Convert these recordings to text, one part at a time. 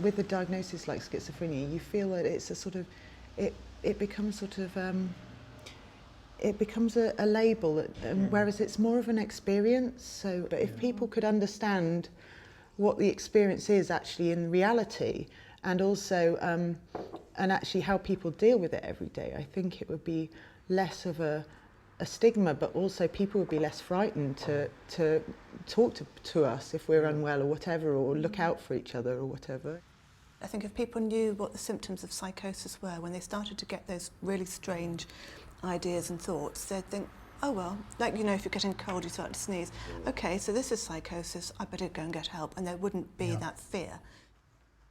with the diagnosis like schizophrenia, you feel that it's a sort of, it becomes sort of, it becomes a label, that, whereas it's more of an experience. So but if people could understand what the experience is actually in reality, and also and actually how people deal with it every day, I think it would be less of a stigma, but also people would be less frightened to talk to us if we're unwell or whatever, or look out for each other or whatever. I think if people knew what the symptoms of psychosis were, when they started to get those really strange ideas and thoughts, they'd think, oh well, like, you know, if you're getting a cold, you start to sneeze. Okay, so this is psychosis, I better go and get help, and there wouldn't be that fear.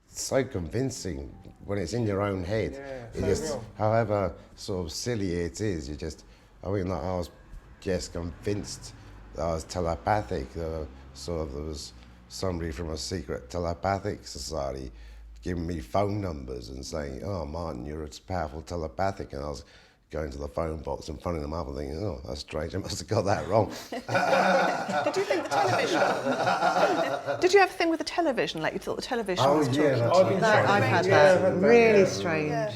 It's so convincing when it's in your own head. Yeah, It so just, real. however sort of silly it is, you just, I mean, like, I was just convinced that I was telepathic. Sort of, there was somebody from a secret telepathic society giving me phone numbers and saying, oh, Martin, you're a powerful telepathic. And I was going to the phone box and phoning them up and thinking, oh, that's strange, I must have got that wrong. Did you think the television? Did you have a thing with the television, like you thought the television was talking? I've had Yeah, that, really strange. Yeah.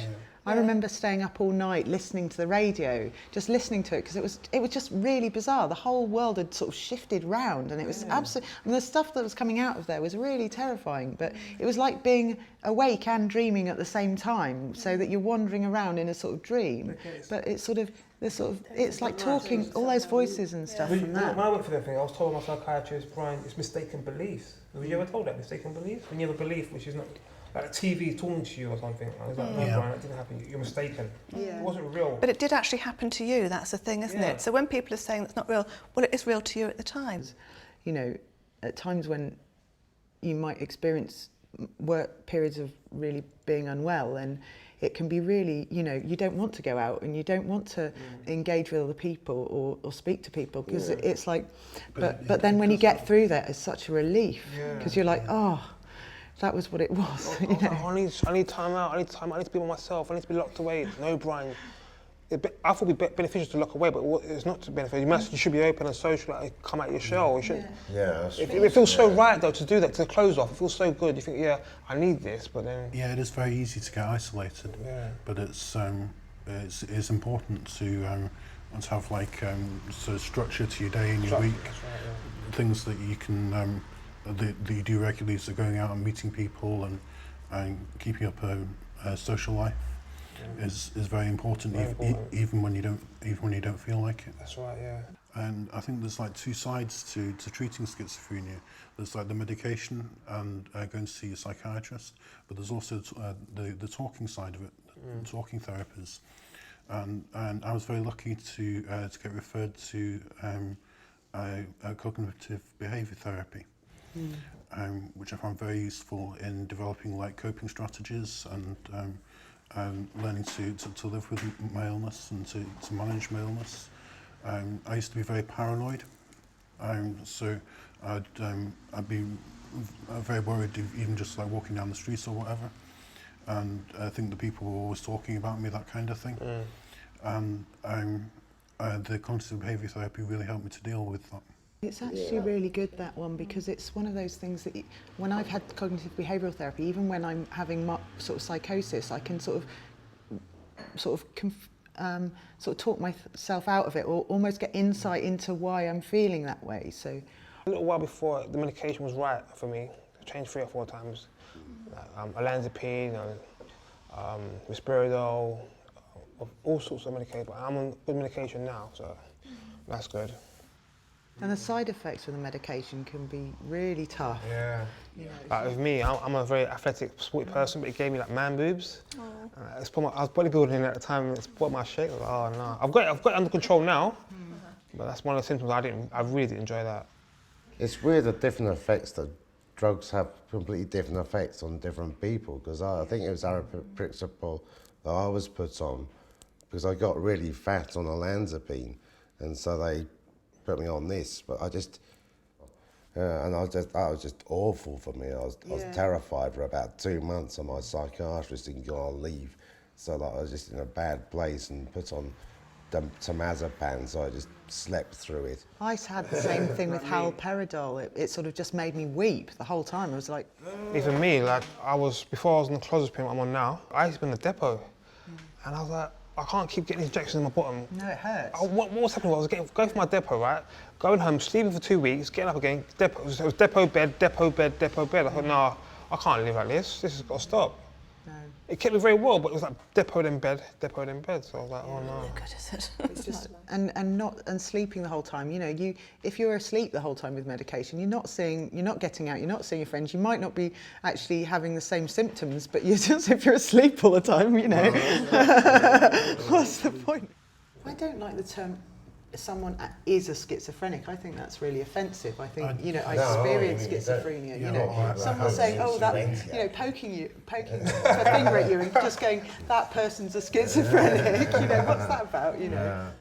I remember staying up all night listening to the radio, just listening to it, because it was just really bizarre. The whole world had sort of shifted round, and it was absolutely, and the stuff that was coming out of there was really terrifying, but it was like being awake and dreaming at the same time, so that you're wandering around in a sort of dream. But it's sort of, it's like talking, all those voices and stuff from that. When I went for that thing, I was told by my psychiatrist, Brian, it's mistaken beliefs. Were you ever told that, mistaken beliefs? When you have a belief which is not, like TV talking to you or something. I was like, no, Brian, that didn't happen. You're mistaken. It wasn't real. But it did actually happen to you, that's the thing, isn't it? So when people are saying it's not real, well, it is real to you at the time. You know, at times when you might experience work periods of really being unwell, and it can be really, you know, you don't want to go out and you don't want to engage with other people or speak to people, because it's like, but then when you get through that, it's such a relief, because you're like, oh, that was what it was. You know? I need time out. I need to be by myself. I need to be locked away. No, Brian. I thought it'd be beneficial to lock away, but it's not to beneficial. You should be open and social, like, come out of your shell. You should. It feels so right though to do that, to close off. It feels so good. You think, yeah, I need this, but then. Yeah, it is very easy to get isolated. Yeah. But it's important to have like sort of structure to your day and your week. That's right, Things that you can that you do regularly, so going out and meeting people and keeping up a social life is very important, even when you don't feel like it. That's right, yeah. And I think there's like two sides to treating schizophrenia. There's like the medication and going to see a psychiatrist, but there's also the talking side of it, the talking therapies. And I was very lucky to get referred to a cognitive behaviour therapy, which I found very useful in developing like coping strategies and learning to live with my illness and to manage my illness. I used to be very paranoid, so I'd be very worried even just like walking down the streets or whatever, and I think the people were always talking about me, that kind of thing. And the cognitive behaviour therapy really helped me to deal with that. It's actually really good, that one, because it's one of those things that when I've had cognitive behavioural therapy, even when I'm having sort of psychosis, I can sort of talk myself out of it, or almost get insight into why I'm feeling that way. So A little while before the medication was right for me, I changed 3 or 4 times. Olanzapine, risperidone, all sorts of medication, but I'm on good medication now, so that's good. And the side effects of the medication can be really tough. Yeah. With me, I'm a very athletic, sporty person, but it gave me like man boobs. I was bodybuilding at the time, and it's put my shape. Like, oh no, I've got it under control now, but that's one of the symptoms I really didn't enjoy that. It's weird the different effects that drugs have, completely different effects on different people, because I think it was aripiprazole that I was put on, because I got really fat on olanzapine, and so they put me on this, but I just, and that was just awful for me. I was terrified for about 2 months, and my psychiatrist didn't go on leave, so that I was just in a bad place and put on temazepam, so I just slept through it. I had the same thing with haloperidol. It sort of just made me weep the whole time. I was like... Even me, like, before I was on the clozapine I'm on now, I used to be in the depot. And I was like, I can't keep getting injections in my bottom. No, it hurts. What was happening was I was going for my depot, right? Going home, sleeping for 2 weeks, getting up again, depot. It was depot bed, depot bed, depot bed. I thought, nah, I can't live like this. This has got to stop. No. It kept me very well, but it was like depot then bed, depot then bed. So I was like, oh no. No good, is it? It's just and sleeping the whole time. You know, if you're asleep the whole time with medication, you're not getting out, you're not seeing your friends. You might not be actually having the same symptoms, but you're just, if you're asleep all the time, you know, what's the point? I don't like the term someone is a schizophrenic. I think that's really offensive. I think, you know, I experienced schizophrenia, you know. Someone saying, oh, that, you know, poking a finger at you and just going, that person's a schizophrenic, you know, what's that about, you know?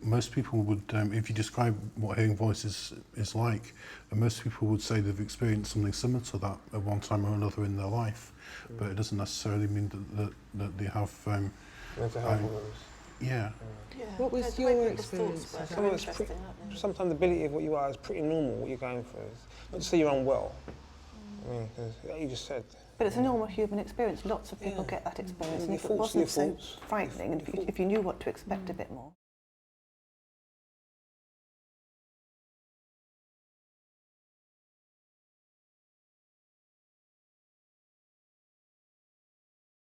Most people would, if you describe what hearing voices is like, most people would say they've experienced something similar to that at one time or another in their life, but it doesn't necessarily mean that they have... mental health problems. Yeah. What was your experience? Sometimes the ability of what you are is pretty normal, what you're going through. Not to say you're unwell. I mean, 'cause like you just said. But it's a normal human experience. Lots of people get that experience. And if it wasn't so frightening, and if you knew what to expect a bit more.